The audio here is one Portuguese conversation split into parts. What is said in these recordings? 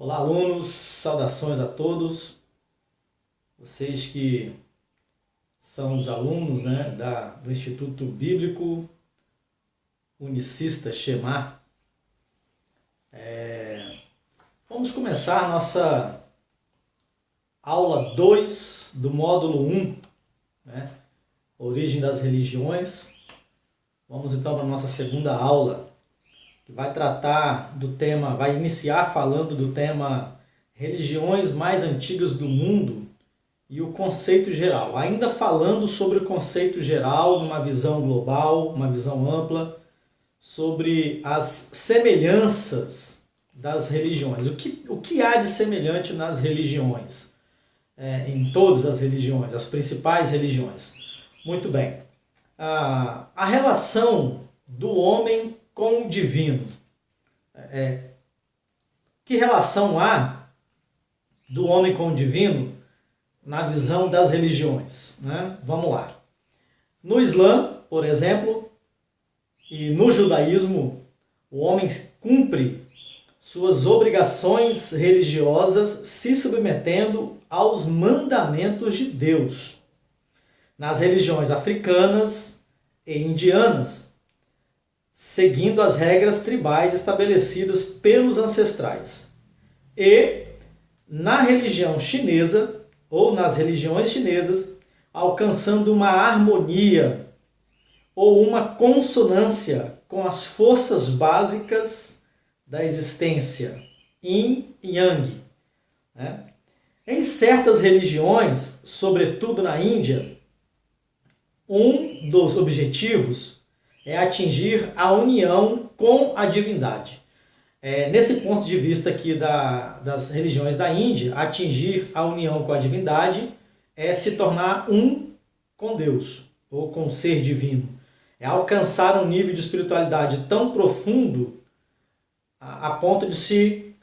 Olá, alunos, saudações a todos, vocês que são os alunos, do Instituto Bíblico Unicista Shemar. Vamos começar a nossa aula 2 do módulo 1, Origem das Religiões. Vamos então para a nossa segunda aula, que vai tratar do tema, vai iniciar falando do tema religiões mais antigas do mundo e o conceito geral. Ainda falando sobre o conceito geral, numa visão global, uma visão ampla, sobre as semelhanças das religiões. O que há de semelhante nas religiões? Em todas as religiões, as principais religiões. Muito bem. A relação do homem com o divino. Que relação há do homem com o divino na visão das religiões? Vamos lá. No Islã, por exemplo, e no judaísmo, o homem cumpre suas obrigações religiosas se submetendo aos mandamentos de Deus. Nas religiões africanas e indianas, seguindo as regras tribais estabelecidas pelos ancestrais. E na religião chinesa, ou nas religiões chinesas, alcançando uma harmonia ou uma consonância com as forças básicas da existência, Yin e Yang. Em certas religiões, sobretudo na Índia, um dos objetivos é atingir a união com a divindade. Nesse ponto de vista aqui das religiões da Índia, atingir a união com a divindade é se tornar um com Deus, ou com o ser divino. É alcançar um nível de espiritualidade tão profundo a ponto de se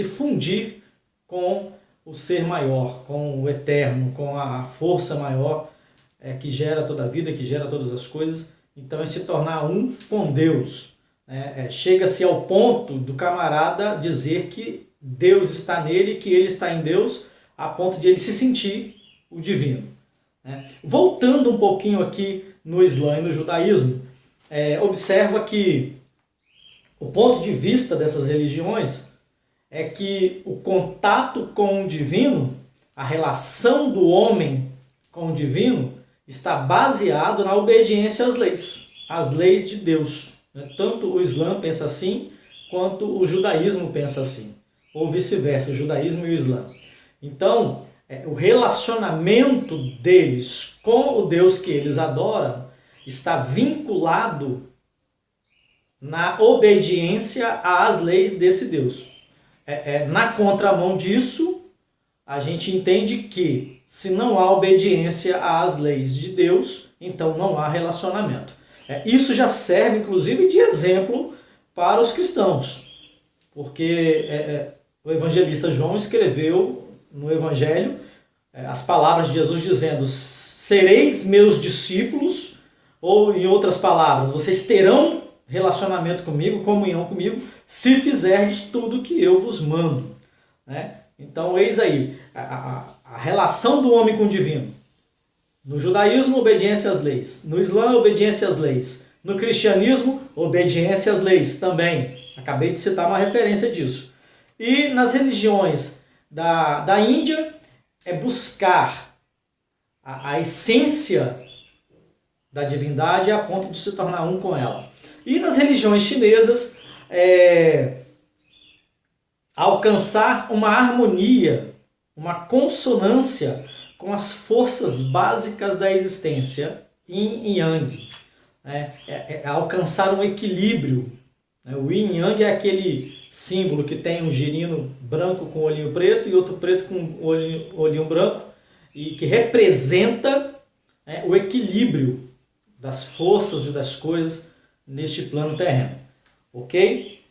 fundir com o ser maior, com o eterno, com a força maior que gera toda a vida, que gera todas as coisas. Então é se tornar um com Deus. Chega-se ao ponto do camarada dizer que Deus está nele, que ele está em Deus, a ponto de ele se sentir o divino. Voltando um pouquinho aqui no Islã e no judaísmo, observa que o ponto de vista dessas religiões é que o contato com o divino, a relação do homem com o divino, está baseado na obediência às leis de Deus. Tanto o Islã pensa assim, quanto o judaísmo pensa assim, ou vice-versa, o judaísmo e o Islã. Então, o relacionamento deles com o Deus que eles adoram está vinculado na obediência às leis desse Deus. Na contramão disso, a gente entende que se não há obediência às leis de Deus, então não há relacionamento. Isso já serve, inclusive, de exemplo para os cristãos, porque o evangelista João escreveu no Evangelho as palavras de Jesus dizendo: sereis meus discípulos, ou em outras palavras, vocês terão relacionamento comigo, comunhão comigo, se fizerdes tudo que eu vos mando. Então, eis aí a relação do homem com o divino. No judaísmo, obediência às leis. No Islã, obediência às leis. No cristianismo, obediência às leis também. Acabei de citar uma referência disso. E nas religiões da Índia, é buscar a essência da divindade a ponto de se tornar um com ela. E nas religiões chinesas, alcançar uma harmonia, uma consonância com as forças básicas da existência, Yin e Yang. Alcançar um equilíbrio. O Yin e Yang é aquele símbolo que tem um girino branco com olhinho preto e outro preto com olhinho branco, e que representa o equilíbrio das forças e das coisas neste plano terreno. Ok?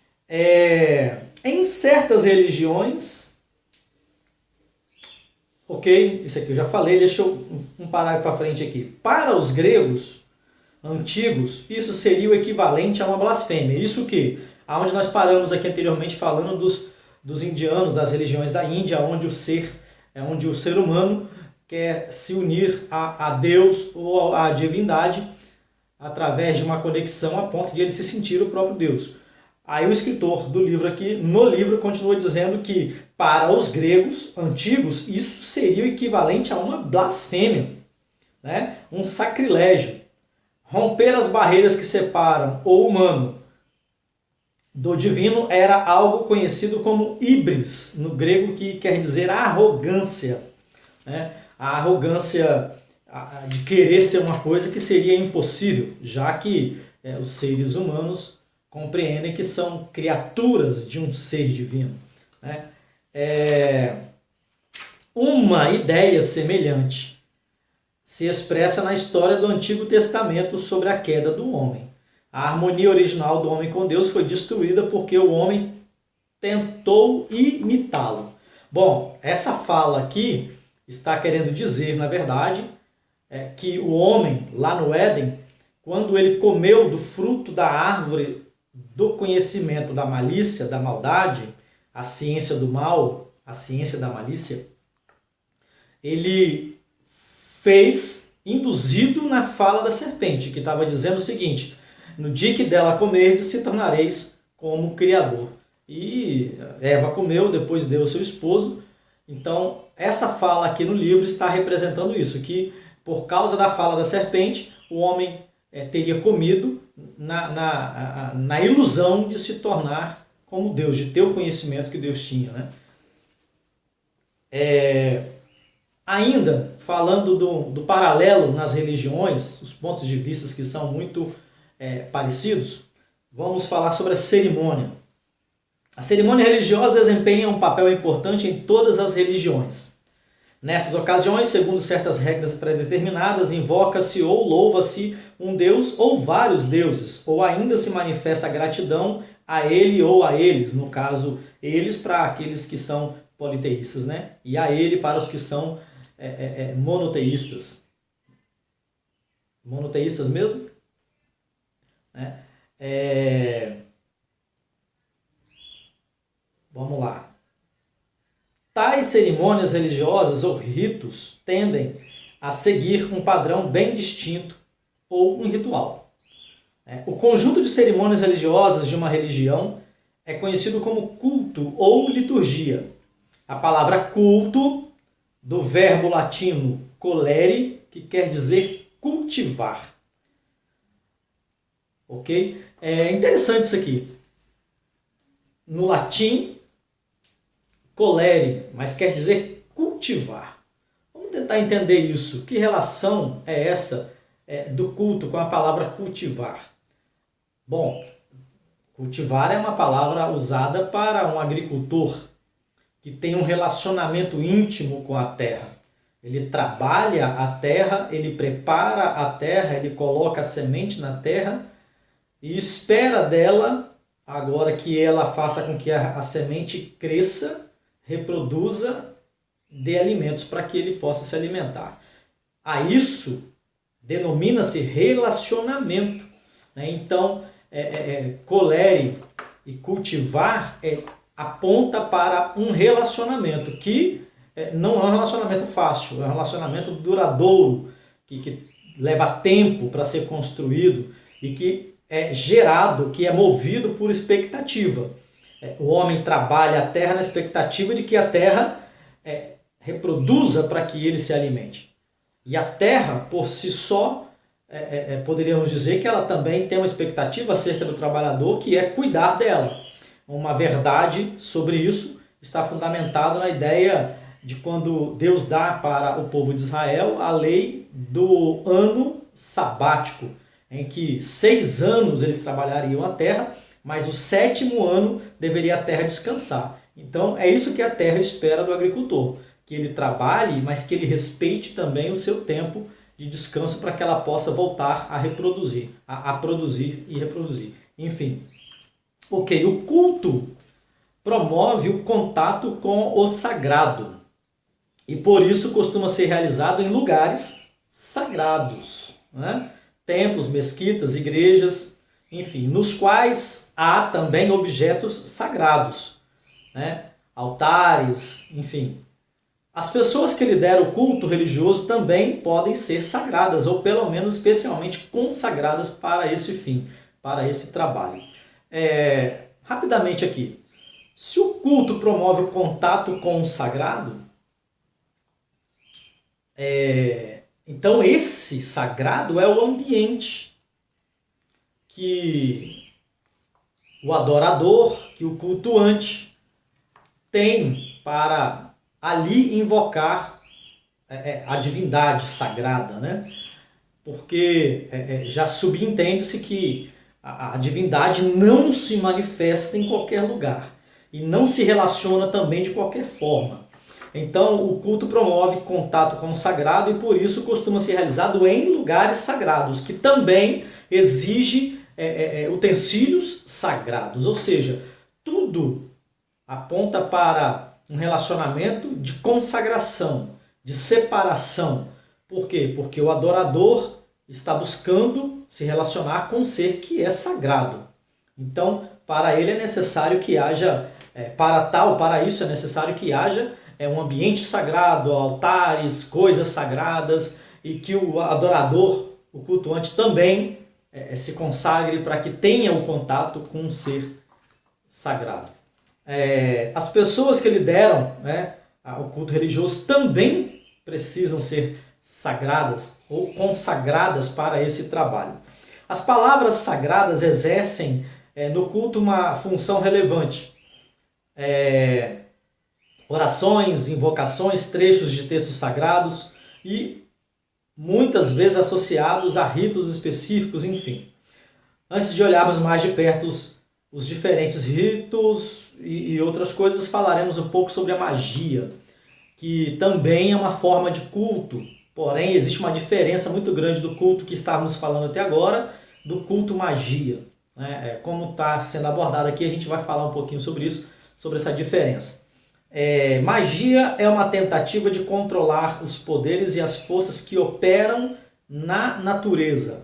Em certas religiões, ok, isso aqui eu já falei, deixa eu um parágrafo à frente aqui. Para os gregos antigos, isso seria o equivalente a uma blasfêmia. Isso que Aonde nós paramos aqui anteriormente falando dos indianos, das religiões da Índia, onde o ser humano quer se unir a Deus ou à divindade através de uma conexão a ponto de ele se sentir o próprio Deus. Aí o escritor do livro aqui, no livro, continua dizendo que para os gregos antigos isso seria o equivalente a uma blasfêmia, né? Um sacrilégio. Romper as barreiras que separam o humano do divino era algo conhecido como híbris, no grego, que quer dizer arrogância, né? A arrogância de querer ser uma coisa que seria impossível, já que os seres humanos compreendem que são criaturas de um ser divino, né? Uma ideia semelhante se expressa na história do Antigo Testamento sobre a queda do homem. A harmonia original do homem com Deus foi destruída porque o homem tentou imitá-lo. Bom, essa fala aqui está querendo dizer, na verdade, que o homem, lá no Éden, quando ele comeu do fruto da árvore do conhecimento da malícia, da maldade, a ciência do mal, a ciência da malícia, ele fez, induzido na fala da serpente, que estava dizendo o seguinte: no dia que dela comerdes, se tornareis como o Criador. E Eva comeu, depois deu ao seu esposo. Então, essa fala aqui no livro está representando isso, que por causa da fala da serpente, o homem teria comido na ilusão de se tornar como Deus, de ter o conhecimento que Deus tinha, né? Ainda falando do paralelo nas religiões, os pontos de vista que são muito parecidos, vamos falar sobre a cerimônia. A cerimônia religiosa desempenha um papel importante em todas as religiões. Nessas ocasiões, segundo certas regras pré-determinadas, invoca-se ou louva-se um deus ou vários deuses, ou ainda se manifesta gratidão a ele ou a eles, no caso, eles para aqueles que são politeístas, né? E a ele para os que são monoteístas. Monoteístas mesmo? Vamos lá. Tais cerimônias religiosas ou ritos tendem a seguir um padrão bem distinto ou um ritual. O conjunto de cerimônias religiosas de uma religião é conhecido como culto ou liturgia. A palavra culto, do verbo latino colere, que quer dizer cultivar. Ok? É interessante isso aqui. No latim, colere, mas quer dizer cultivar. Vamos tentar entender isso. Que relação é essa do culto com a palavra cultivar? Bom, cultivar é uma palavra usada para um agricultor que tem um relacionamento íntimo com a terra. Ele trabalha a terra, ele prepara a terra, ele coloca a semente na terra e espera dela, agora que ela faça com que a semente cresça, reproduza, dê alimentos para que ele possa se alimentar. A isso denomina-se relacionamento, né? Então, colere e cultivar aponta para um relacionamento que não é um relacionamento fácil, é um relacionamento duradouro, que leva tempo para ser construído e que é gerado, que é movido por expectativa. O homem trabalha a terra na expectativa de que a terra reproduza para que ele se alimente. E a terra, por si só, poderíamos dizer que ela também tem uma expectativa acerca do trabalhador, que é cuidar dela. Uma verdade sobre isso está fundamentada na ideia de quando Deus dá para o povo de Israel a lei do ano sabático, em que 6 anos eles trabalhariam a terra, mas o 7º ano deveria a terra descansar. Então é isso que a terra espera do agricultor, que ele trabalhe, mas que ele respeite também o seu tempo de descanso para que ela possa voltar a reproduzir, a produzir e reproduzir. Enfim, ok, o culto promove o contato com o sagrado e por isso costuma ser realizado em lugares sagrados, né? Templos, mesquitas, igrejas, enfim, nos quais há também objetos sagrados, né? Altares, enfim. As pessoas que lideram o culto religioso também podem ser sagradas, ou pelo menos especialmente consagradas para esse fim, para esse trabalho. Rapidamente aqui, se o culto promove o contato com o sagrado, então esse sagrado é o ambiente que o adorador, que o cultuante tem para ali invocar a divindade sagrada, né? Porque já subentende-se que a divindade não se manifesta em qualquer lugar e não se relaciona também de qualquer forma. Então o culto promove contato com o sagrado e por isso costuma ser realizado em lugares sagrados, que também exige utensílios sagrados, ou seja, tudo aponta para um relacionamento de consagração, de separação. Por quê? Porque o adorador está buscando se relacionar com um ser que é sagrado. Então, para ele é necessário que haja, para isso é necessário que haja um ambiente sagrado, altares, coisas sagradas, e que o adorador, o cultuante, também se consagre para que tenha o contato com um ser sagrado. As pessoas que lideram, né, o culto religioso também precisam ser sagradas ou consagradas para esse trabalho. As palavras sagradas exercem no culto uma função relevante. Orações, invocações, trechos de textos sagrados e muitas vezes associados a ritos específicos, enfim. Antes de olharmos mais de perto os diferentes ritos e outras coisas, falaremos um pouco sobre a magia, que também é uma forma de culto, porém existe uma diferença muito grande do culto que estávamos falando até agora, do culto magia. Como está sendo abordado aqui, a gente vai falar um pouquinho sobre isso, sobre essa diferença. Magia é uma tentativa de controlar os poderes e as forças que operam na natureza.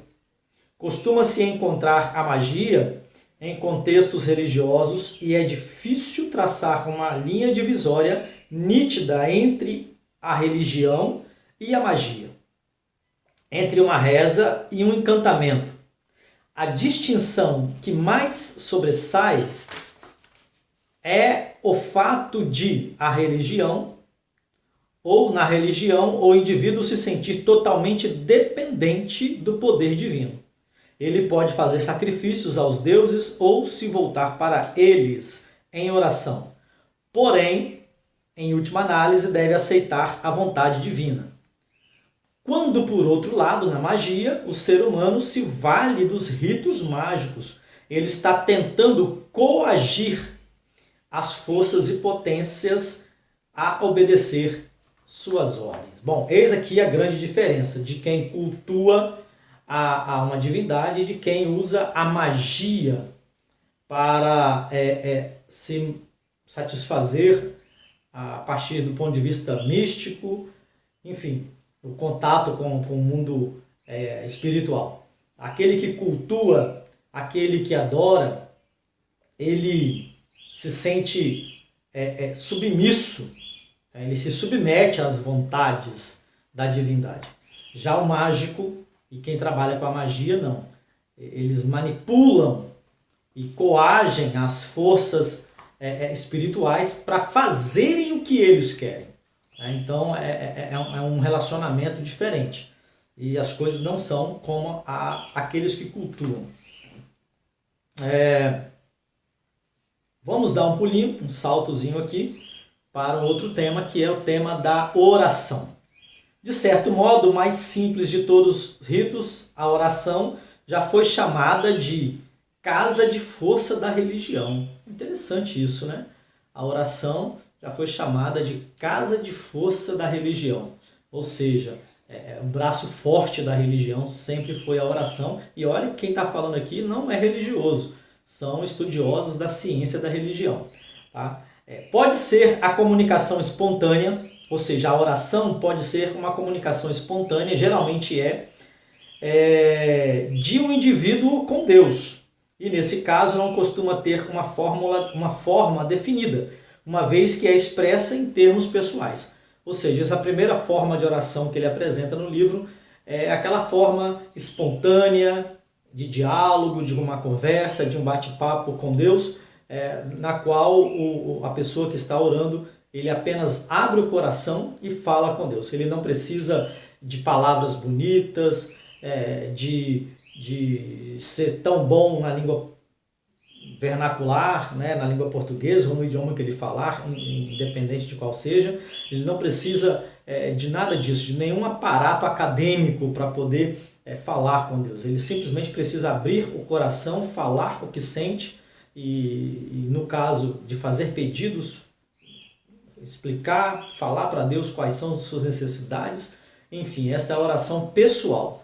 Costuma-se encontrar a magia em contextos religiosos e é difícil traçar uma linha divisória nítida entre a religião e a magia, entre uma reza e um encantamento. A distinção que mais sobressai é o fato de na religião o indivíduo se sentir totalmente dependente do poder divino. Ele pode fazer sacrifícios aos deuses ou se voltar para eles em oração. Porém, em última análise, deve aceitar a vontade divina. Quando, por outro lado, na magia, o ser humano se vale dos ritos mágicos. Ele está tentando coagir as forças e potências a obedecer suas ordens. Bom, eis aqui a grande diferença de quem cultua a uma divindade e de quem usa a magia para se satisfazer a partir do ponto de vista místico, enfim, o contato com o mundo espiritual. Aquele que cultua, aquele que adora, ele se sente submisso, ele se submete às vontades da divindade. Já o mágico e quem trabalha com a magia, não. Eles manipulam e coagem as forças espirituais para fazerem o que eles querem. Então é um relacionamento diferente. E as coisas não são como aqueles que cultuam. Vamos dar um pulinho, um saltozinho aqui para um outro tema, que é o tema da oração. De certo modo, o mais simples de todos os ritos, a oração já foi chamada de casa de força da religião. Interessante isso, né? A oração já foi chamada de casa de força da religião. Ou seja, o braço forte da religião sempre foi a oração. E olha, quem está falando aqui não é religioso, são estudiosos da ciência da religião. Tá? Pode ser a comunicação espontânea, ou seja, a oração pode ser uma comunicação espontânea, geralmente de um indivíduo com Deus. E nesse caso não costuma ter uma forma definida, uma vez que é expressa em termos pessoais. Ou seja, essa primeira forma de oração que ele apresenta no livro é aquela forma espontânea, de diálogo, de uma conversa, de um bate-papo com Deus, na qual a pessoa que está orando, ele apenas abre o coração e fala com Deus. Ele não precisa de palavras bonitas, de ser tão bom na língua vernacular, né, na língua portuguesa ou no idioma que ele falar, independente de qual seja. Ele não precisa de nada disso, de nenhum aparato acadêmico para poder falar com Deus. Ele simplesmente precisa abrir o coração, falar o que sente e no caso de fazer pedidos, explicar, falar para Deus quais são as suas necessidades. Enfim, essa é a oração pessoal,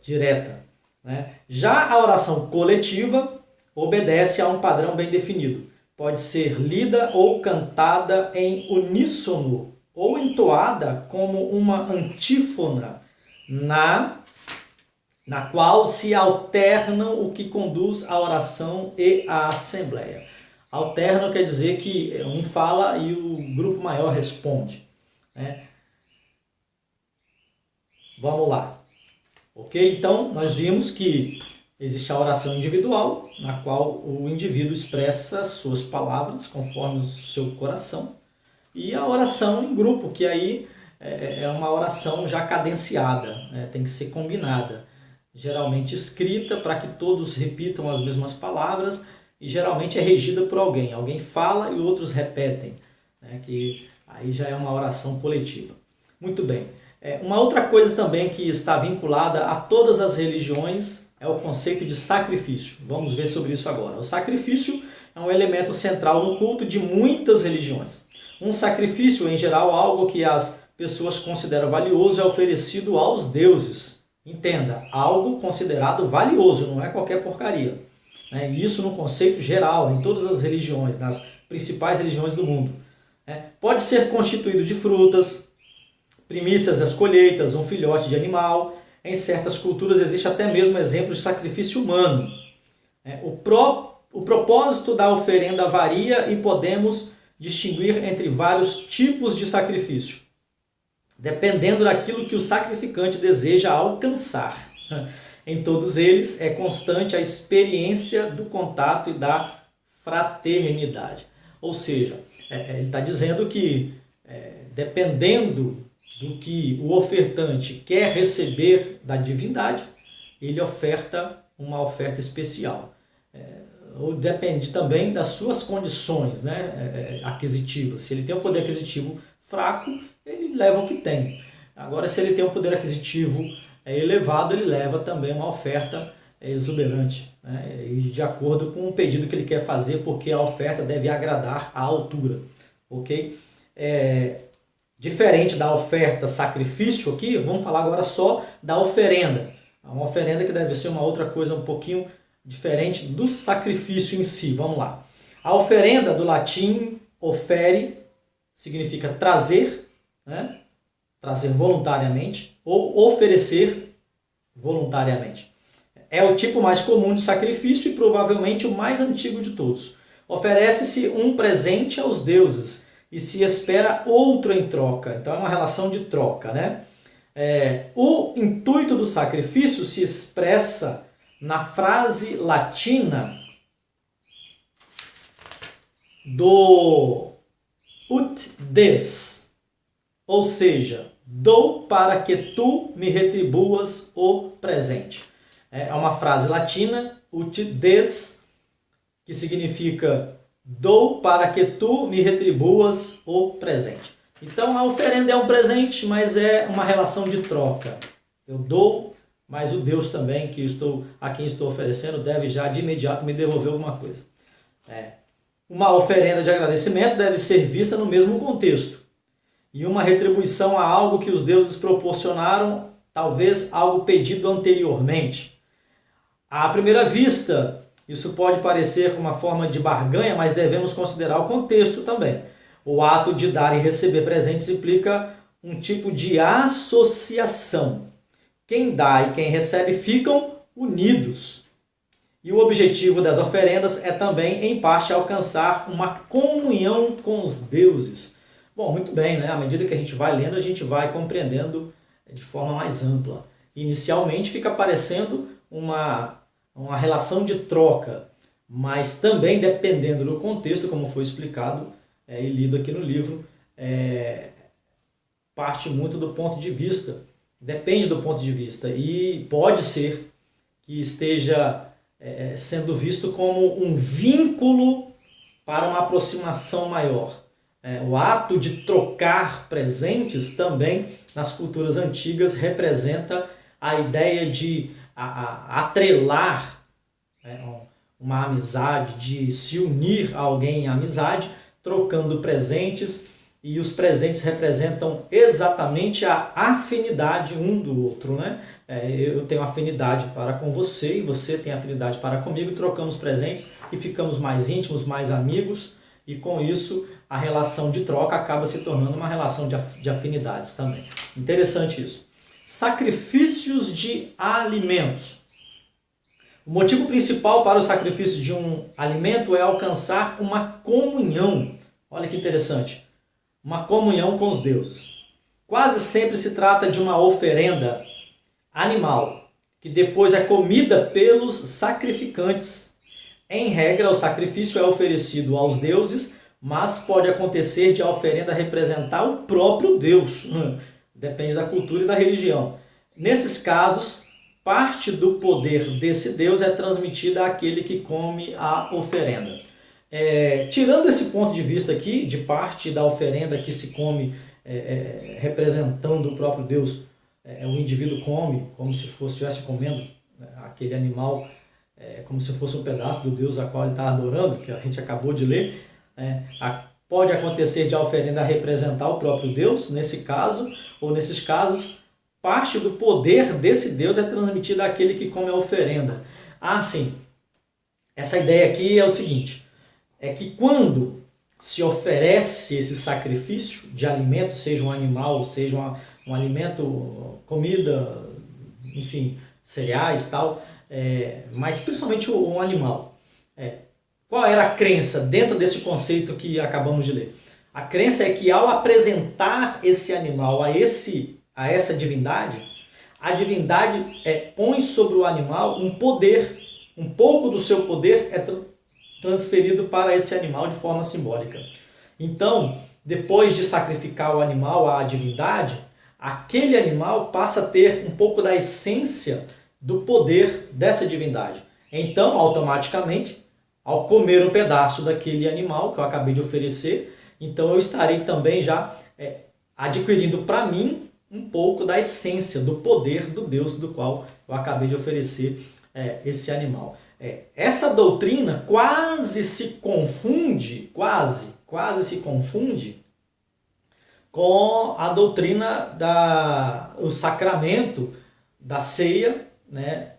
direta, né? Já a oração coletiva obedece a um padrão bem definido. Pode ser lida ou cantada em uníssono ou entoada como uma antífona, na qual se alternam o que conduz à oração e à assembleia. Alternam quer dizer que um fala e o grupo maior responde, né? Vamos lá. Ok? Então, nós vimos que existe a oração individual, na qual o indivíduo expressa suas palavras conforme o seu coração, e a oração em grupo, que aí é uma oração já cadenciada, né? Tem que ser combinada, geralmente escrita para que todos repitam as mesmas palavras, e geralmente é regida por alguém. Alguém fala e outros repetem, né? Que aí já é uma oração coletiva. Muito bem. Uma outra coisa também que está vinculada a todas as religiões é o conceito de sacrifício. Vamos ver sobre isso agora. O sacrifício é um elemento central no culto de muitas religiões. Um sacrifício, em geral, algo que as pessoas consideram valioso, é oferecido aos deuses. Entenda, algo considerado valioso, não é qualquer porcaria. Isso no conceito geral, em todas as religiões, nas principais religiões do mundo. Pode ser constituído de frutas, primícias das colheitas, um filhote de animal. Em certas culturas existe até mesmo exemplo de sacrifício humano. O propósito da oferenda varia e podemos distinguir entre vários tipos de sacrifício, dependendo daquilo que o sacrificante deseja alcançar. Em todos eles é constante a experiência do contato e da fraternidade. Ou seja, ele está dizendo que dependendo do que o ofertante quer receber da divindade, ele oferta uma oferta especial. Ou depende também das suas condições, né, aquisitivas. Se ele tem um poder aquisitivo fraco, ele leva o que tem. Agora, se ele tem um poder aquisitivo elevado, ele leva também uma oferta exuberante, né, e de acordo com o pedido que ele quer fazer, porque a oferta deve agradar à altura. Ok? Diferente da oferta sacrifício aqui, vamos falar agora só da oferenda. Uma oferenda que deve ser uma outra coisa um pouquinho diferente do sacrifício em si. Vamos lá. A oferenda, do latim ofere, significa trazer, né? Trazer voluntariamente, ou oferecer voluntariamente. É o tipo mais comum de sacrifício e provavelmente o mais antigo de todos. Oferece-se um presente aos deuses e se espera outro em troca. Então é uma relação de troca, né? O intuito do sacrifício se expressa na frase latina do ut des, ou seja, dou para que tu me retribuas o presente. É uma frase latina, ut des, que significa dou para que tu me retribuas o presente. Então a oferenda é um presente, mas é uma relação de troca. Eu dou, mas o Deus também a quem estou oferecendo deve já de imediato me devolver alguma coisa. Uma oferenda de agradecimento deve ser vista no mesmo contexto. E uma retribuição a algo que os deuses proporcionaram, talvez algo pedido anteriormente. À primeira vista, isso pode parecer uma forma de barganha, mas devemos considerar o contexto também. O ato de dar e receber presentes implica um tipo de associação. Quem dá e quem recebe ficam unidos. E o objetivo das oferendas é também, em parte, alcançar uma comunhão com os deuses. Bom, muito bem, né? À medida que a gente vai lendo, a gente vai compreendendo de forma mais ampla. Inicialmente fica parecendo uma relação de troca, mas também, dependendo do contexto, como foi explicado e lido aqui no livro, parte muito do ponto de vista, depende do ponto de vista, e pode ser que esteja sendo visto como um vínculo para uma aproximação maior. O ato de trocar presentes também, nas culturas antigas, representa a ideia de atrelar uma amizade, de se unir a alguém em amizade, trocando presentes, e os presentes representam exatamente a afinidade um do outro, né? Eu tenho afinidade para com você e você tem afinidade para comigo, trocamos presentes e ficamos mais íntimos, mais amigos, e com isso a relação de troca acaba se tornando uma relação de afinidades também. Interessante isso. Sacrifícios de alimentos. O motivo principal para o sacrifício de um alimento é alcançar uma comunhão. Olha que interessante. Uma comunhão com os deuses. Quase sempre se trata de uma oferenda animal, que depois é comida pelos sacrificantes. Em regra, o sacrifício é oferecido aos deuses, mas pode acontecer de a oferenda representar o próprio Deus. Depende da cultura e da religião. Nesses casos, parte do poder desse Deus é transmitida àquele que come a oferenda. Tirando esse ponto de vista aqui, de parte da oferenda que se come representando o próprio Deus, o indivíduo come como se estivesse comendo aquele animal, como se fosse um pedaço do Deus a qual ele está adorando, que a gente acabou de ler. Pode acontecer de a oferenda representar o próprio Deus, nesse caso, ou nesses casos, parte do poder desse Deus é transmitida àquele que come a oferenda. Sim, essa ideia aqui é o seguinte, é que quando se oferece esse sacrifício de alimento, seja um animal, seja um alimento, comida, enfim, cereais e tal, mas principalmente um animal. Qual era a crença dentro desse conceito que acabamos de ler? A crença é que ao apresentar esse animal a essa divindade, a divindade põe sobre o animal um poder, um pouco do seu poder é transferido para esse animal de forma simbólica. Então, depois de sacrificar o animal à divindade, aquele animal passa a ter um pouco da essência do poder dessa divindade. Então, automaticamente, ao comer um pedaço daquele animal que eu acabei de oferecer, então eu estarei também já adquirindo para mim um pouco da essência, do poder do Deus do qual eu acabei de oferecer esse animal. Essa doutrina quase se confunde com a doutrina do sacramento da ceia, né,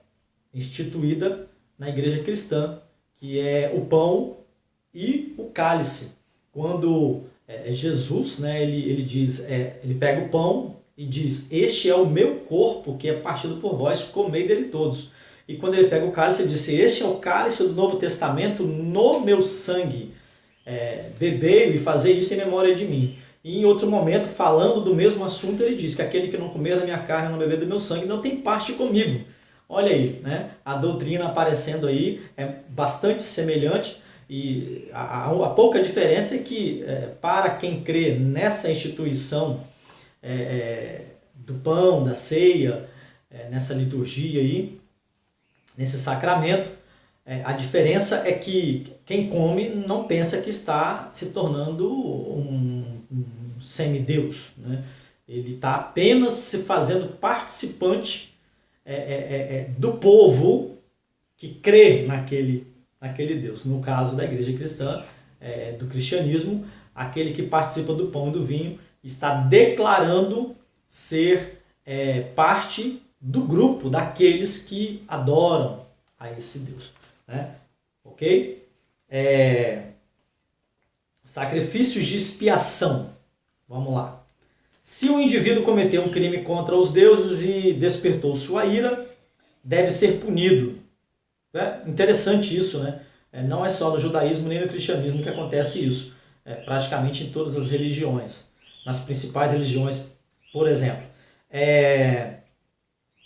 instituída na igreja cristã, que é o pão e o cálice. Quando Jesus, né, ele diz, ele pega o pão e diz, este é o meu corpo que é partido por vós, comei dele todos. E quando ele pega o cálice, ele diz, este é o cálice do Novo Testamento no meu sangue. Bebei e fazei isso em memória de mim. E em outro momento, falando do mesmo assunto, ele diz que aquele que não comer da minha carne e não beber do meu sangue não tem parte comigo. Olha aí, né? A doutrina aparecendo aí é bastante semelhante, e a pouca diferença é que para quem crê nessa instituição do pão, da ceia, nessa liturgia aí, nesse sacramento, a diferença é que quem come não pensa que está se tornando um semideus, né? Ele está apenas se fazendo participante do povo que crê naquele Deus. No caso da igreja cristã, do cristianismo, aquele que participa do pão e do vinho está declarando ser parte do grupo daqueles que adoram a esse Deus, né? Ok? Sacrifícios de expiação. Vamos lá. Se um indivíduo cometeu um crime contra os deuses e despertou sua ira, deve ser punido. É interessante isso, né? Não é só no judaísmo nem no cristianismo que acontece isso. Praticamente em todas as religiões. Nas principais religiões, por exemplo.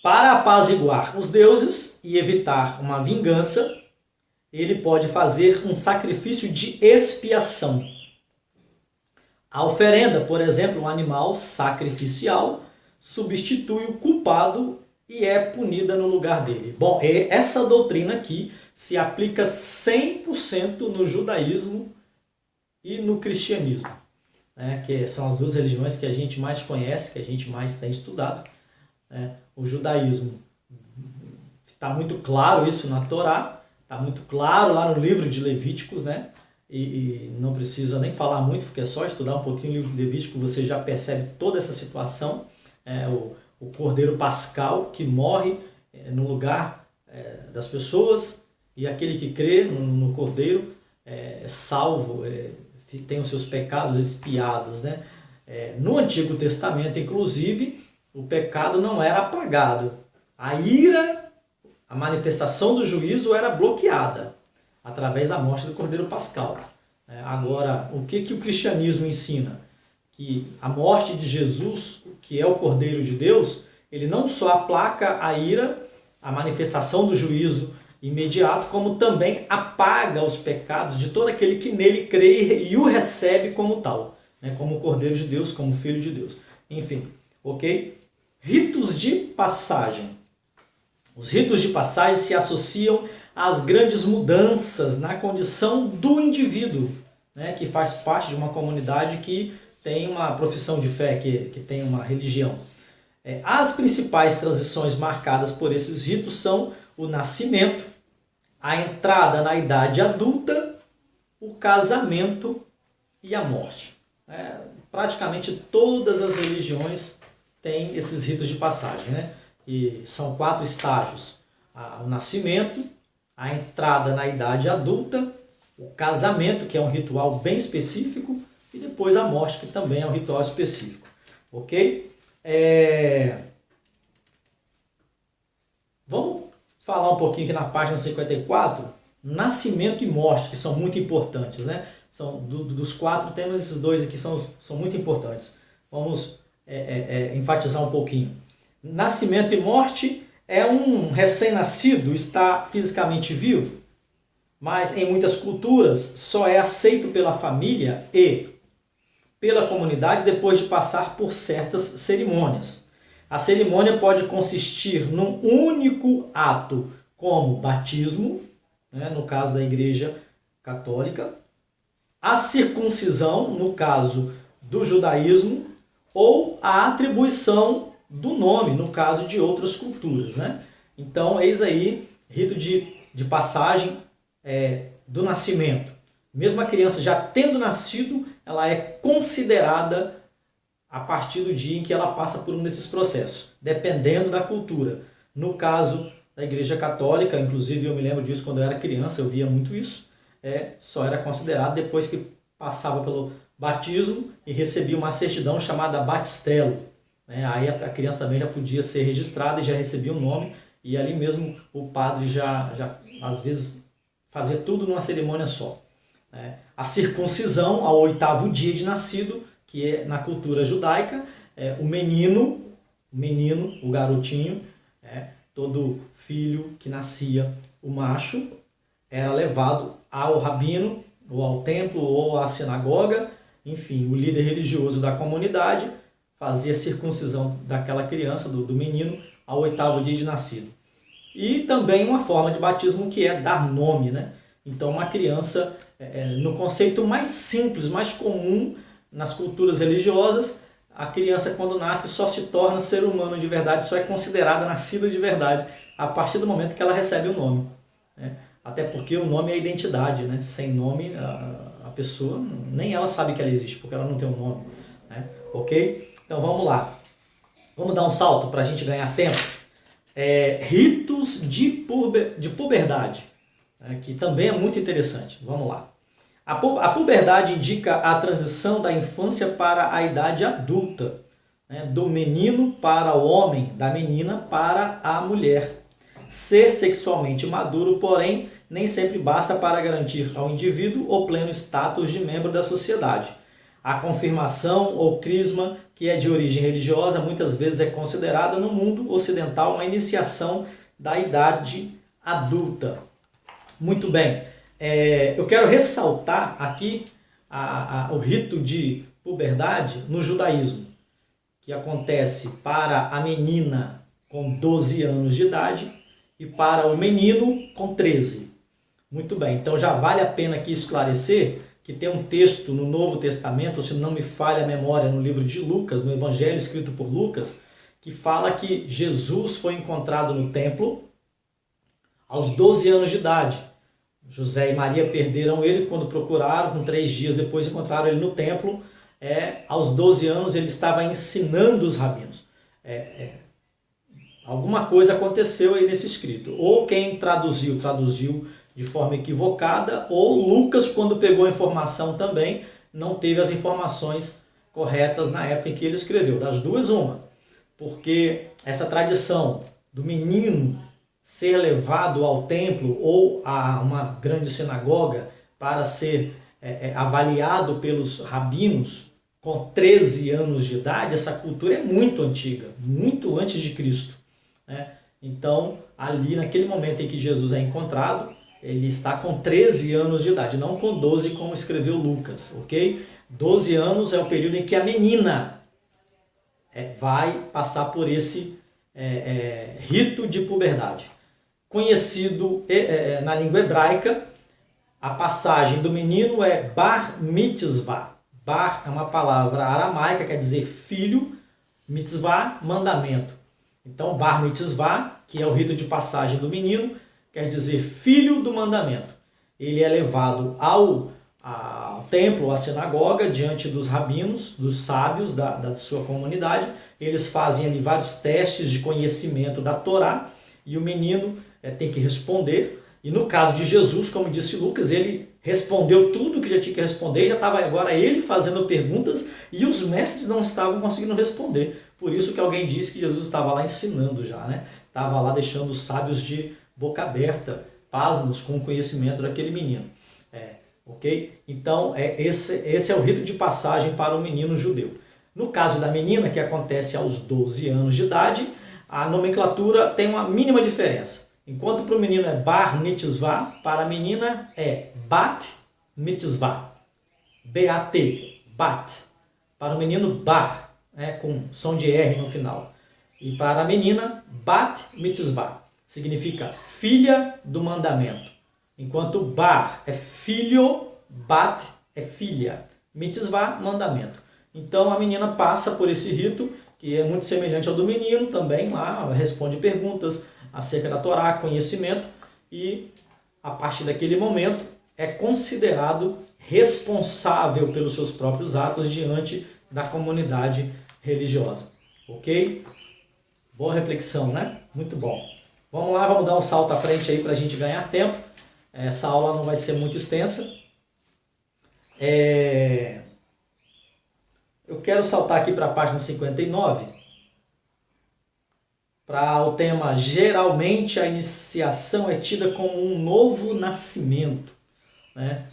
Para apaziguar os deuses e evitar uma vingança, ele pode fazer um sacrifício de expiação. A oferenda, por exemplo, um animal sacrificial, substitui o culpado e é punida no lugar dele. Bom, essa doutrina aqui se aplica 100% no judaísmo e no cristianismo, né? Que são as duas religiões que a gente mais conhece, que a gente mais tem estudado. O judaísmo, está muito claro isso na Torá, está muito claro lá no livro de Levíticos, né? E não precisa nem falar muito, porque é só estudar um pouquinho o livro de Levítico, você já percebe toda essa situação. O cordeiro pascal que morre no lugar das pessoas, e aquele que crê no cordeiro é salvo, tem os seus pecados expiados, né? No Antigo Testamento, inclusive, o pecado não era apagado. A ira, a manifestação do juízo era bloqueada através da morte do cordeiro pascal. Agora, o que o cristianismo ensina? Que a morte de Jesus, que é o Cordeiro de Deus, ele não só aplaca a ira, a manifestação do juízo imediato, como também apaga os pecados de todo aquele que nele crê e o recebe como tal, né? Como Cordeiro de Deus, como Filho de Deus. Enfim, ok? Ritos de passagem. Os ritos de passagem se associam às grandes mudanças na condição do indivíduo, né? Que faz parte de uma comunidade que tem uma profissão de fé, que tem uma religião. As principais transições marcadas por esses ritos são o nascimento, a entrada na idade adulta, o casamento e a morte. Praticamente todas as religiões têm esses ritos de passagem, né? E são 4 estágios: o nascimento, a entrada na idade adulta, o casamento, que é um ritual bem específico, e depois a morte, que também é um ritual específico. Ok? Vamos falar um pouquinho aqui na página 54, nascimento e morte, que são muito importantes, né? Dos 4 temas, esses 2 aqui são muito importantes. Vamos enfatizar um pouquinho. Nascimento e morte é um recém-nascido, está fisicamente vivo, mas em muitas culturas só é aceito pela família e pela comunidade depois de passar por certas cerimônias. A cerimônia pode consistir num único ato, como batismo, né, no caso da Igreja Católica, a circuncisão, no caso do judaísmo, ou a atribuição do nome, no caso de outras culturas, né? Então, eis aí, rito de passagem do nascimento. Mesmo a criança já tendo nascido, ela é considerada a partir do dia em que ela passa por um desses processos, dependendo da cultura. No caso da Igreja Católica, inclusive eu me lembro disso quando eu era criança, eu via muito isso, só era considerado depois que passava pelo batismo e recebia uma certidão chamada batistelo. Aí a criança também já podia ser registrada e já recebia um nome, e ali mesmo o padre já às vezes fazia tudo numa cerimônia só. A circuncisão ao 8º dia de nascido, que é na cultura judaica, o menino, o garotinho, todo filho que nascia, o macho, era levado ao rabino, ou ao templo, ou à sinagoga, enfim, o líder religioso da comunidade fazia a circuncisão daquela criança, do menino, ao 8º dia de nascido. E também uma forma de batismo que é dar nome, né? Então uma criança, no conceito mais simples, mais comum nas culturas religiosas, a criança quando nasce só se torna ser humano de verdade, só é considerada nascida de verdade a partir do momento que ela recebe o nome, né? Até porque o nome é a identidade, né? Sem nome a pessoa, nem ela sabe que ela existe, porque ela não tem um nome, né? Ok? Então vamos lá. Vamos dar um salto para a gente ganhar tempo. Ritos de puberdade, que também é muito interessante. Vamos lá. A puberdade indica a transição da infância para a idade adulta, né? Do menino para o homem, da menina para a mulher. ser sexualmente maduro, porém, nem sempre basta para garantir ao indivíduo o pleno status de membro da sociedade. A confirmação ou crisma, que é de origem religiosa, muitas vezes é considerada no mundo ocidental uma iniciação da idade adulta. Muito bem, eu quero ressaltar aqui o rito de puberdade no judaísmo, que acontece para a menina com 12 anos de idade e para o menino com 13. Muito bem, então já vale a pena aqui esclarecer que tem um texto no Novo Testamento, se não me falha a memória, no livro de Lucas, no Evangelho escrito por Lucas, que fala que Jesus foi encontrado no templo aos 12 anos de idade. José e Maria perderam ele quando procuraram, com 3 dias depois encontraram ele no templo. Aos 12 anos ele estava ensinando os rabinos. Alguma coisa aconteceu aí nesse escrito. Ou quem traduziu de forma equivocada, ou Lucas, quando pegou a informação também, não teve as informações corretas na época em que ele escreveu. Das duas, uma. Porque essa tradição do menino ser levado ao templo ou a uma grande sinagoga para ser avaliado pelos rabinos com 13 anos de idade, essa cultura é muito antiga, muito antes de Cristo, né? Então, ali naquele momento em que Jesus é encontrado, ele está com 13 anos de idade, não com 12 como escreveu Lucas, ok? 12 anos é o período em que a menina vai passar por esse rito de puberdade. Conhecido na língua hebraica, a passagem do menino é bar mitzvah. Bar é uma palavra aramaica, quer dizer filho, mitzvah, mandamento. Então, bar mitzvah, que é o rito de passagem do menino, quer dizer filho do mandamento. Ele é levado ao templo, à sinagoga, diante dos rabinos, dos sábios da sua comunidade. Eles fazem ali vários testes de conhecimento da Torá e o menino tem que responder. E no caso de Jesus, como disse Lucas, ele respondeu tudo que já tinha que responder, já estava agora ele fazendo perguntas e os mestres não estavam conseguindo responder. Por isso que alguém disse que Jesus estava lá ensinando já, né? Estava lá deixando os sábios de boca aberta, pasmos com o conhecimento daquele menino. Ok? Então, esse é o rito de passagem para o menino judeu. No caso da menina, que acontece aos 12 anos de idade, a nomenclatura tem uma mínima diferença. Enquanto para o menino é bar mitzvah, para a menina é bat mitzvah. B-A-T, bat. Para o menino, bar, com som de R no final. E para a menina, bat mitzvah. Significa filha do mandamento. Enquanto bar é filho, bat é filha. Mitzvah, mandamento. Então a menina passa por esse rito, que é muito semelhante ao do menino também, lá responde perguntas acerca da Torá, conhecimento, e a partir daquele momento é considerado responsável pelos seus próprios atos diante da comunidade religiosa. Ok? Boa reflexão, né? Muito bom. Vamos lá, vamos dar um salto à frente aí para a gente ganhar tempo. Essa aula não vai ser muito extensa. Eu quero saltar aqui para a página 59, para o tema geralmente a iniciação é tida como um novo nascimento, né?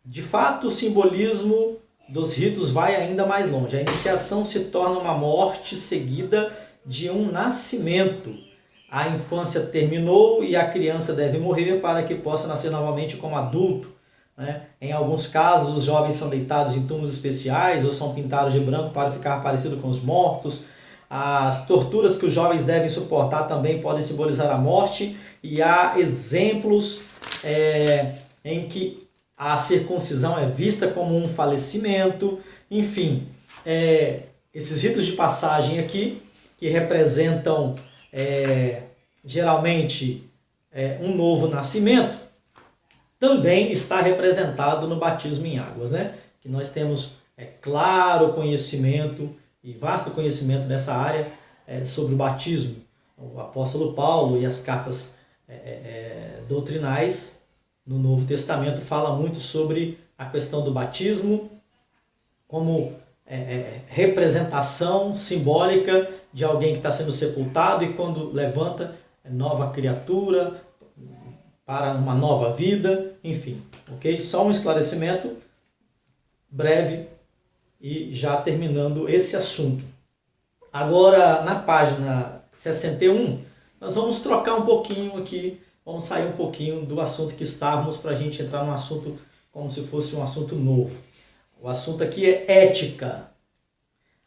De fato, o simbolismo dos ritos vai ainda mais longe. A iniciação se torna uma morte seguida de um nascimento. A infância terminou e a criança deve morrer para que possa nascer novamente como adulto, né? Em alguns casos, os jovens são deitados em túmulos especiais ou são pintados de branco para ficar parecido com os mortos. As torturas que os jovens devem suportar também podem simbolizar a morte, e há exemplos em que a circuncisão é vista como um falecimento. Enfim, esses ritos de passagem aqui, que representam geralmente um novo nascimento, também está representado no batismo em águas, né? Que nós temos claro conhecimento e vasto conhecimento nessa área sobre o batismo. O apóstolo Paulo e as cartas doutrinais no Novo Testamento fala muito sobre a questão do batismo como representação simbólica de alguém que está sendo sepultado e quando levanta é nova criatura para uma nova vida, enfim, ok? Só um esclarecimento breve e já terminando esse assunto. Agora, na página 61, nós vamos trocar um pouquinho aqui, vamos sair um pouquinho do assunto que estávamos para a gente entrar num assunto como se fosse um assunto novo. O assunto aqui é ética,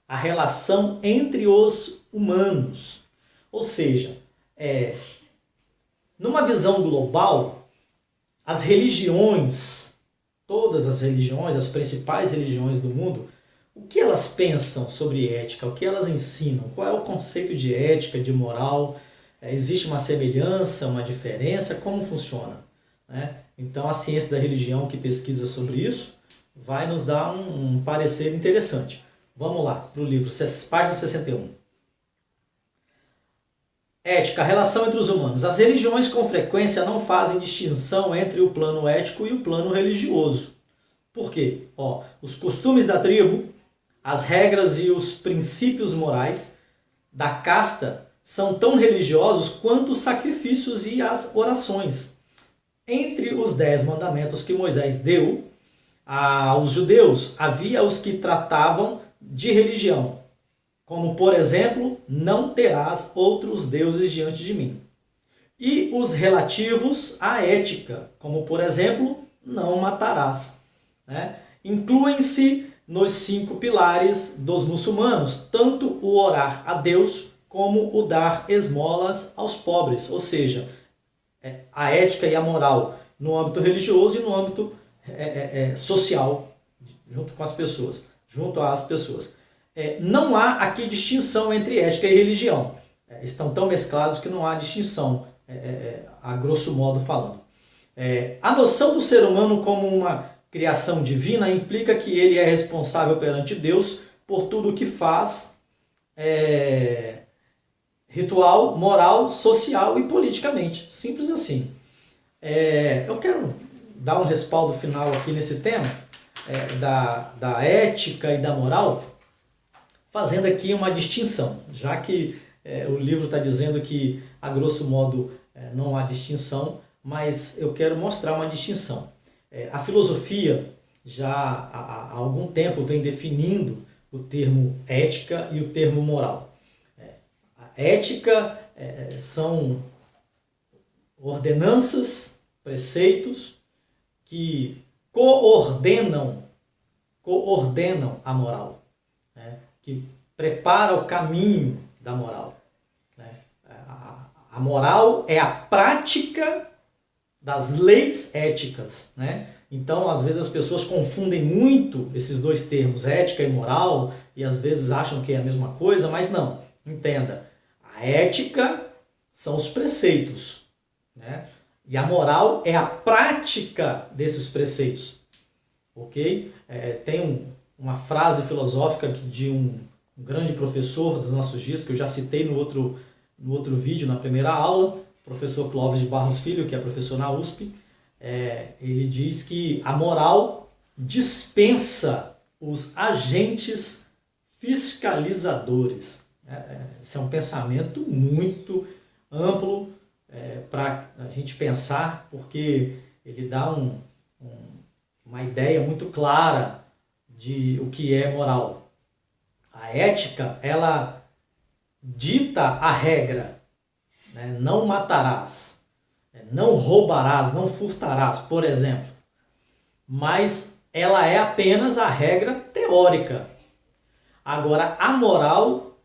a relação entre os humanos. Ou seja, numa visão global, as religiões, todas as religiões, as principais religiões do mundo, o que elas pensam sobre ética? O que elas ensinam? Qual é o conceito de ética, de moral? Existe uma semelhança, uma diferença? Como funciona? Então, a ciência da religião que pesquisa sobre isso vai nos dar um parecer interessante. Vamos lá, para o livro, página 61. Ética, a relação entre os humanos. As religiões com frequência não fazem distinção entre o plano ético e o plano religioso. Por quê? Os costumes da tribo, as regras e os princípios morais da casta são tão religiosos quanto os sacrifícios e as orações. Entre os 10 mandamentos que Moisés deu aos judeus, havia os que tratavam de religião, como, por exemplo, não terás outros deuses diante de mim. E os relativos à ética, como, por exemplo, não matarás. Incluem-se nos 5 pilares dos muçulmanos, tanto o orar a Deus como o dar esmolas aos pobres, ou seja, a ética e a moral no âmbito religioso e no âmbito social, junto às pessoas. Não há aqui distinção entre ética e religião. Estão tão mesclados que não há distinção, a grosso modo falando. A noção do ser humano como uma criação divina implica que ele é responsável perante Deus por tudo o que faz, ritual, moral, social e politicamente. Simples assim. Eu quero dar um respaldo final aqui nesse tema da ética e da moral, fazendo aqui uma distinção, já que o livro está dizendo que, a grosso modo, não há distinção, mas eu quero mostrar uma distinção. A filosofia já há algum tempo vem definindo o termo ética e o termo moral. A ética são ordenanças, preceitos que coordenam a moral, que prepara o caminho da moral. A moral é a prática das leis éticas. Então, às vezes as pessoas confundem muito esses dois termos, ética e moral, e às vezes acham que é a mesma coisa, mas não. Entenda, a ética são os preceitos, e a moral é a prática desses preceitos. Ok? Tem uma frase filosófica de um grande professor dos nossos dias, que eu já citei no outro vídeo, na primeira aula, professor Clóvis de Barros Filho, que é professor na USP. Ele diz que a moral dispensa os agentes fiscalizadores. Esse é um pensamento muito amplo para a gente pensar, porque ele dá uma ideia muito clara de o que é moral. A ética, ela dita a regra, não matarás, não roubarás, não furtarás, por exemplo. Mas ela é apenas a regra teórica. Agora, a moral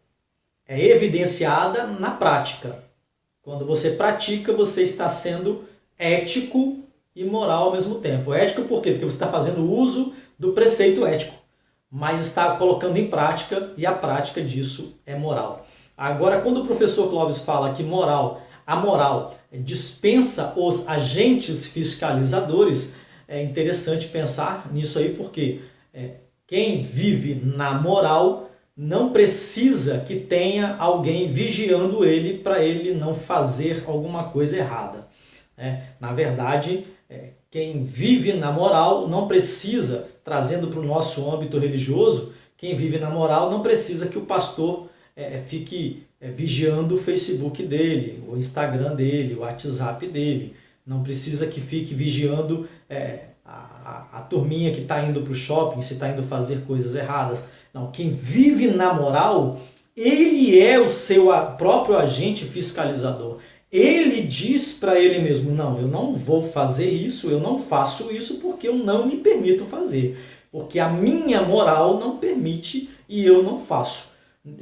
é evidenciada na prática. Quando você pratica, você está sendo ético e moral ao mesmo tempo. Ético por quê? Porque você está fazendo uso do preceito ético, mas está colocando em prática, e a prática disso é moral. Agora, quando o professor Clóvis fala que a moral dispensa os agentes fiscalizadores, é interessante pensar nisso aí, porque quem vive na moral não precisa que tenha alguém vigiando ele para ele não fazer alguma coisa errada. Na verdade, quem vive na moral não precisa, trazendo para o nosso âmbito religioso, Quem vive na moral não precisa que o pastor fique vigiando o Facebook dele, o Instagram dele, o WhatsApp dele. Não precisa que fique vigiando a turminha que está indo para o shopping, se está indo fazer coisas erradas. Não, quem vive na moral, ele é o seu próprio agente fiscalizador. Ele diz para ele mesmo, não, eu não vou fazer isso, eu não faço isso porque eu não me permito fazer. Porque a minha moral não permite e eu não faço.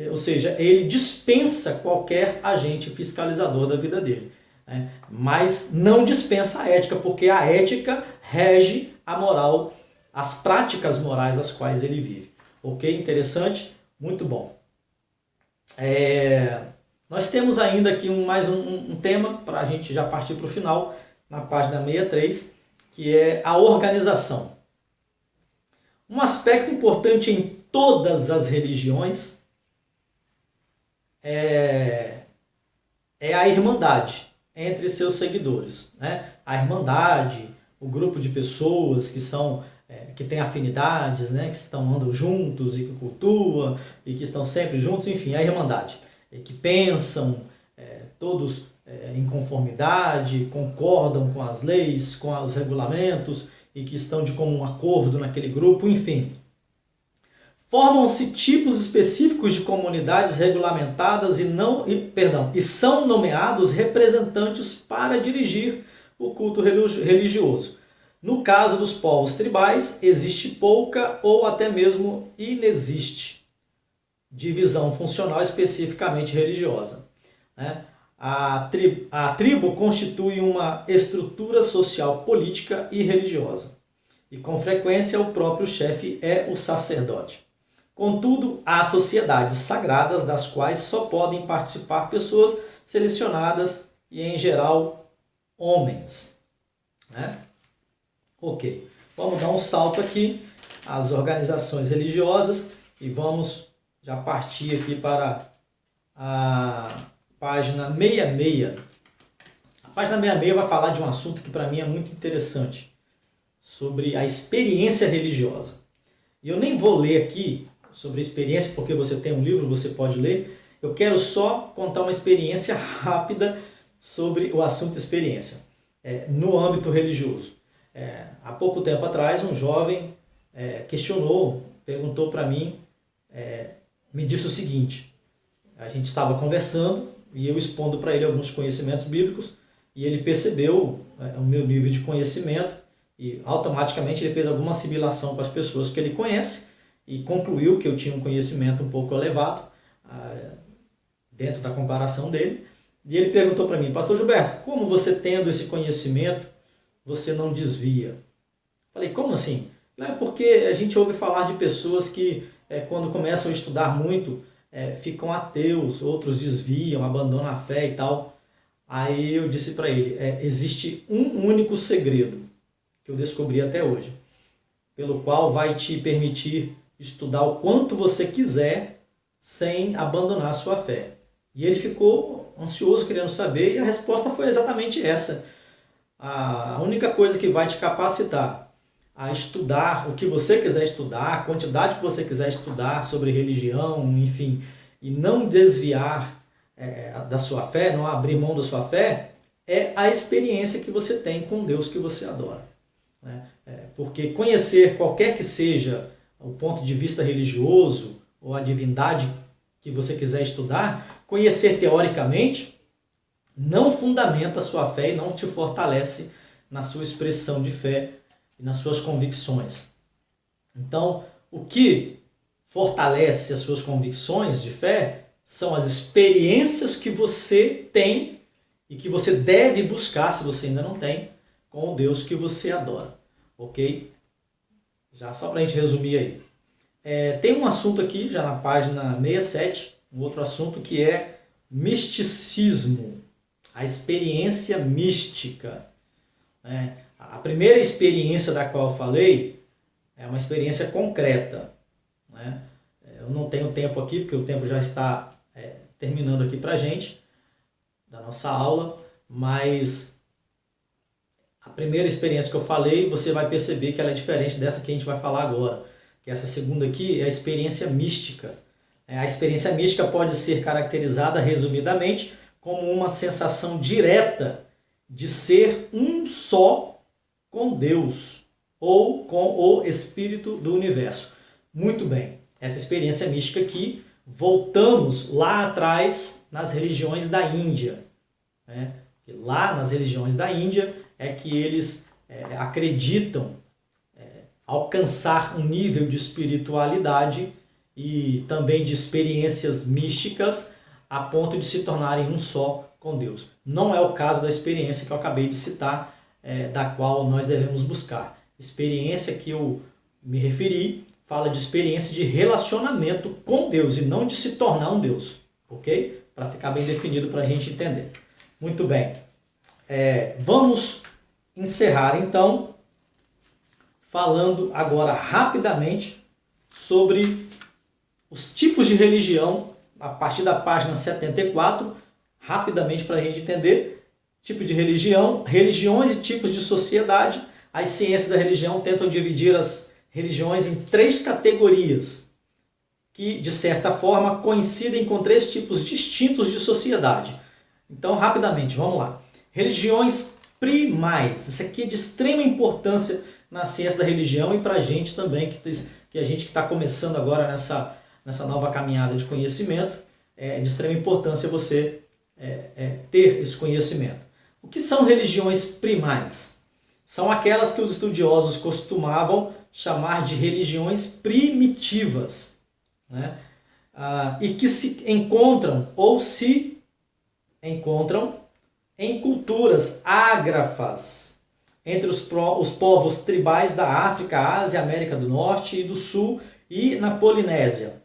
Ou seja, ele dispensa qualquer agente fiscalizador da vida dele. Mas não dispensa a ética, porque a ética rege a moral, as práticas morais das quais ele vive. Ok? Interessante? Muito bom. Nós temos ainda aqui mais um tema para a gente já partir para o final, na página 63, que é a organização. Um aspecto importante em todas as religiões é a irmandade entre seus seguidores. A irmandade, o grupo de pessoas que têm afinidades, que andam juntos e que cultuam e que estão sempre juntos, enfim, a irmandade. Que pensam todos em conformidade, concordam com as leis, com os regulamentos e que estão de comum acordo naquele grupo, enfim. Formam-se tipos específicos de comunidades regulamentadas e são nomeados representantes para dirigir o culto religioso. No caso dos povos tribais, existe pouca ou até mesmo inexiste divisão funcional especificamente religiosa. A tribo constitui uma estrutura social, política e religiosa. E com frequência o próprio chefe é o sacerdote. Contudo, há sociedades sagradas das quais só podem participar pessoas selecionadas e, em geral, homens. Ok, vamos dar um salto aqui às organizações religiosas e vamos já partir aqui para a página 66. A página 66 vai falar de um assunto que para mim é muito interessante, sobre a experiência religiosa. E eu nem vou ler aqui sobre a experiência, porque você tem um livro, você pode ler. Eu quero só contar uma experiência rápida sobre o assunto experiência, no âmbito religioso. Há pouco tempo atrás, um jovem perguntou para mim, me disse o seguinte: a gente estava conversando e eu expondo para ele alguns conhecimentos bíblicos e ele percebeu o meu nível de conhecimento e automaticamente ele fez alguma assimilação com as pessoas que ele conhece e concluiu que eu tinha um conhecimento um pouco elevado dentro da comparação dele. E ele perguntou para mim: Pastor Gilberto, como você tendo esse conhecimento, você não desvia? Falei: como assim? Não, é porque a gente ouve falar de pessoas que quando começam a estudar muito, ficam ateus, outros desviam, abandonam a fé e tal. Aí eu disse para ele: existe um único segredo que eu descobri até hoje, pelo qual vai te permitir estudar o quanto você quiser sem abandonar a sua fé. E ele ficou ansioso, querendo saber, e a resposta foi exatamente essa. A única coisa que vai te capacitar a estudar o que você quiser estudar, a quantidade que você quiser estudar sobre religião, enfim, e não desviar da sua fé, não abrir mão da sua fé, é a experiência que você tem com Deus que você adora. Porque conhecer qualquer que seja o ponto de vista religioso ou a divindade que você quiser estudar, conhecer teoricamente não fundamenta a sua fé e não te fortalece na sua expressão de fé e nas suas convicções. Então, o que fortalece as suas convicções de fé são as experiências que você tem e que você deve buscar, se você ainda não tem, com o Deus que você adora. Ok? Já só para a gente resumir aí. Tem um assunto aqui, já na página 67, um outro assunto que é misticismo, a experiência mística. A primeira experiência da qual eu falei é uma experiência concreta. Eu não tenho tempo aqui, porque o tempo já está terminando aqui para a gente, da nossa aula, mas a primeira experiência que eu falei, você vai perceber que ela é diferente dessa que a gente vai falar agora. que essa segunda aqui é a experiência mística. A experiência mística pode ser caracterizada resumidamente como uma sensação direta de ser um só com Deus ou com o Espírito do Universo. Muito bem, essa experiência mística aqui, voltamos lá atrás nas religiões da Índia. Né? E lá nas religiões da Índia é que eles acreditam alcançar um nível de espiritualidade e também de experiências místicas a ponto de se tornarem um só com Deus. Não é o caso da experiência que eu acabei de citar, da qual nós devemos buscar. Experiência que eu me referi fala de experiência de relacionamento com Deus e não de se tornar um Deus, ok? Para ficar bem definido para a gente entender. Muito bem. Vamos encerrar então falando agora rapidamente sobre os tipos de religião a partir da página 74, rapidamente para a gente entender. Tipo de religião, religiões e tipos de sociedade. As ciências da religião tentam dividir as religiões em 3 categorias, que de certa forma coincidem com 3 tipos distintos de sociedade. Então, rapidamente, vamos lá. Religiões primais. Isso aqui é de extrema importância na ciência da religião e para a gente também, que a gente que está começando agora nessa nova caminhada de conhecimento, é de extrema importância você ter esse conhecimento. O que são religiões primais? São aquelas que os estudiosos costumavam chamar de religiões primitivas, né? E que se encontram em culturas ágrafas entre os povos tribais da África, Ásia, América do Norte e do Sul e na Polinésia.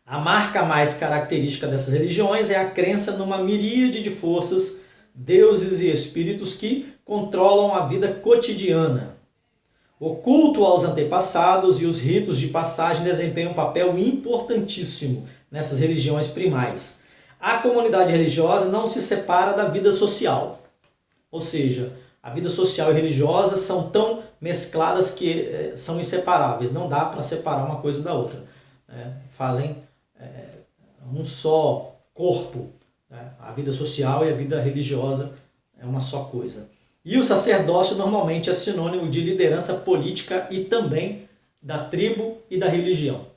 A marca mais característica dessas religiões é a crença numa miríade de forças, deuses e espíritos que controlam a vida cotidiana. O culto aos antepassados e os ritos de passagem desempenham um papel importantíssimo nessas religiões primais. A comunidade religiosa não se separa da vida social, ou seja, a vida social e religiosa são tão mescladas que são inseparáveis, não dá para separar uma coisa da outra. Fazem um só corpo. A vida social e a vida religiosa é uma só coisa. E o sacerdócio normalmente é sinônimo de liderança política e também da tribo e da religião.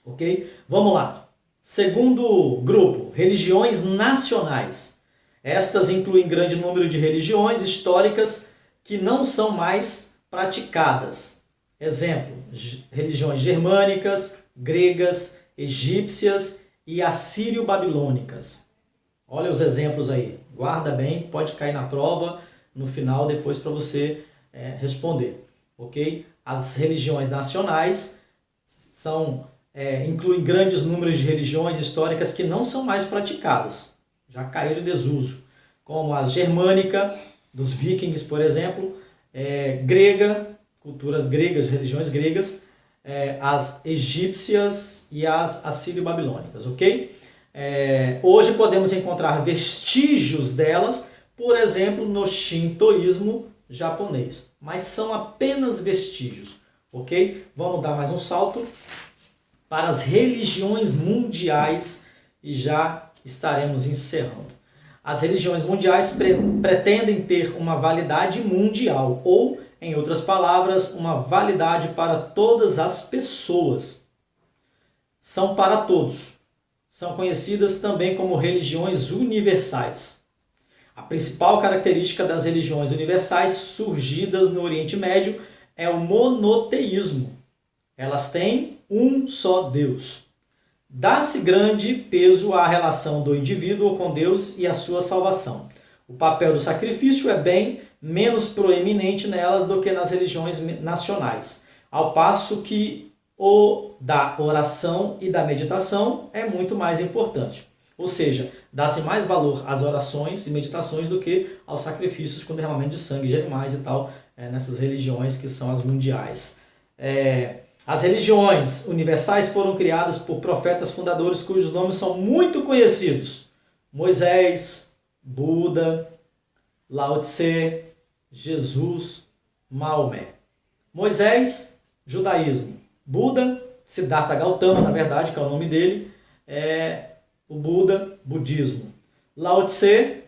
Ok? Vamos lá. Segundo grupo, religiões nacionais. Estas incluem grande número de religiões históricas que não são mais praticadas. Exemplo, religiões germânicas, gregas, egípcias e assírio-babilônicas. Olha os exemplos aí. Guarda bem, pode cair na prova no final depois para você responder. Ok? As religiões nacionais incluem grandes números de religiões históricas que não são mais praticadas. Já caíram em desuso. Como a germânica, dos vikings, por exemplo, grega, culturas gregas, religiões gregas, as egípcias e as assírio-babilônicas, ok? Hoje podemos encontrar vestígios delas, por exemplo, no shintoísmo japonês, mas são apenas vestígios, ok? Vamos dar mais um salto para as religiões mundiais e já estaremos encerrando. As religiões mundiais pretendem ter uma validade mundial, ou, em outras palavras, uma validade para todas as pessoas. São para todos. São conhecidas também como religiões universais. A principal característica das religiões universais surgidas no Oriente Médio é o monoteísmo. Elas têm um só Deus. Dá-se grande peso à relação do indivíduo com Deus e à sua salvação. O papel do sacrifício é bem menos proeminente nelas do que nas religiões nacionais, ao passo que o da oração e da meditação é muito mais importante. Ou seja, dá-se mais valor às orações e meditações do que aos sacrifícios com derramamento de sangue de animais e tal, nessas religiões que são as mundiais. As religiões universais foram criadas por profetas fundadores cujos nomes são muito conhecidos. Moisés, Buda, Lao Tse, Jesus, Maomé. Moisés, judaísmo. Buda, Siddhartha Gautama, na verdade, que é o nome dele, é o Buda, budismo. Lao Tse,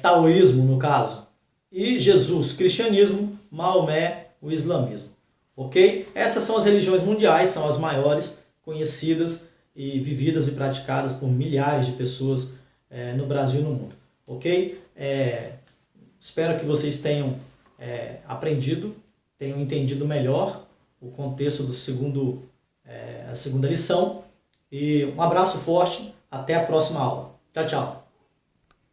taoísmo no caso. E Jesus, cristianismo, Maomé, o islamismo. Ok? Essas são as religiões mundiais, são as maiores, conhecidas e vividas e praticadas por milhares de pessoas no Brasil e no mundo. Ok? Espero que vocês tenham aprendido, tenham entendido melhor o contexto do a segunda lição. E um abraço forte, até a próxima aula. Tchau, tchau.